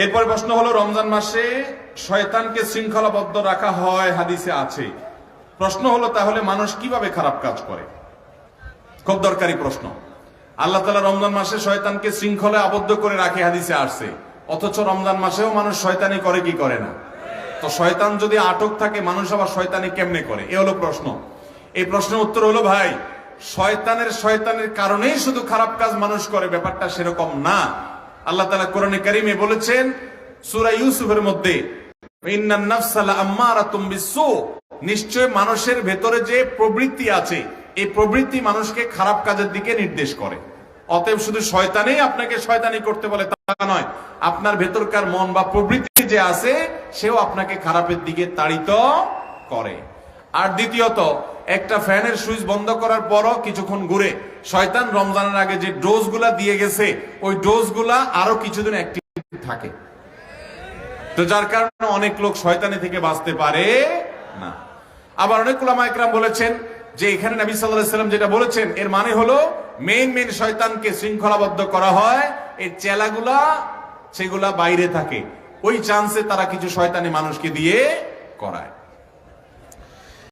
এরপরে প্রশ্ন হলো, রমজান মাসে শয়তানকে শৃঙ্খলাবদ্ধ রাখা হয়, হাদিসে আছে। প্রশ্ন হলো, তাহলে মানুষ কিভাবে খারাপ কাজ করে? খুব দরকারি প্রশ্ন। আল্লাহ তাআলা রমজান মাসে শয়তানকে শৃঙ্খলায় আবদ্ধ করে রাখে, হাদিসে আসছে। অথচ রমজান মাসেও মানুষ শয়তানি করে কি করে না? তো শয়তান যদি আটক থাকে, মানুষ আবার শয়তানি কেমনে করে? এ হলো প্রশ্ন। এই প্রশ্নের উত্তর হলো, ভাই, শয়তানের কারণেই শুধু খারাপ কাজ মানুষ করে, ব্যাপারটা সেরকম না। আল্লাহ তাআলা কোরআনে কারিমে বলেছেন সূরা ইউসুফের মধ্যে, ইন্নান নাফসা লাআম্মারাতুম বিসসু, নিশ্চয় মানুষের ভেতরে যে প্রবৃত্তি আছে, এই প্রবৃত্তি মানুষকে খারাপ কাজের দিকে নির্দেশ করে। অতএব শুধু শয়তানই আপনাকে শয়তানি করতে বলে তা নয়, আপনার ভেতরকার মন বা প্রবৃত্তি যে আছে, সেও আপনাকে খারাপের দিকে তাড়িত করে। আর দ্বিতীয়ত, একটা ফ্যানের সুইচ বন্ধ করার পরও কিছুক্ষণ ঘুরে শয়তান রমজানের আগে যে ডোজগুলা দিয়ে গেছে, ওই ডোজগুলা আরো কিছুদিন অ্যাক্টিভ থাকে। তো যার কারণে অনেক লোক শয়তানি থেকে বাঁচতে পারে না। আবার অনেক উলামা ইকরাম বলেছেন যে এখানে নবী সাল্লাল্লাহু আলাইহি ওয়াসাল্লাম যেটা বলেছেন, এর মানে হলো মেইন শয়তানকে শৃঙ্খলাবদ্ধ করা হয়, এই চেলাগুলা সেগুলা বাইরে থাকে, ওই চান্সে তারা কিছু শয়তানি মানুষকে দিয়ে করায়।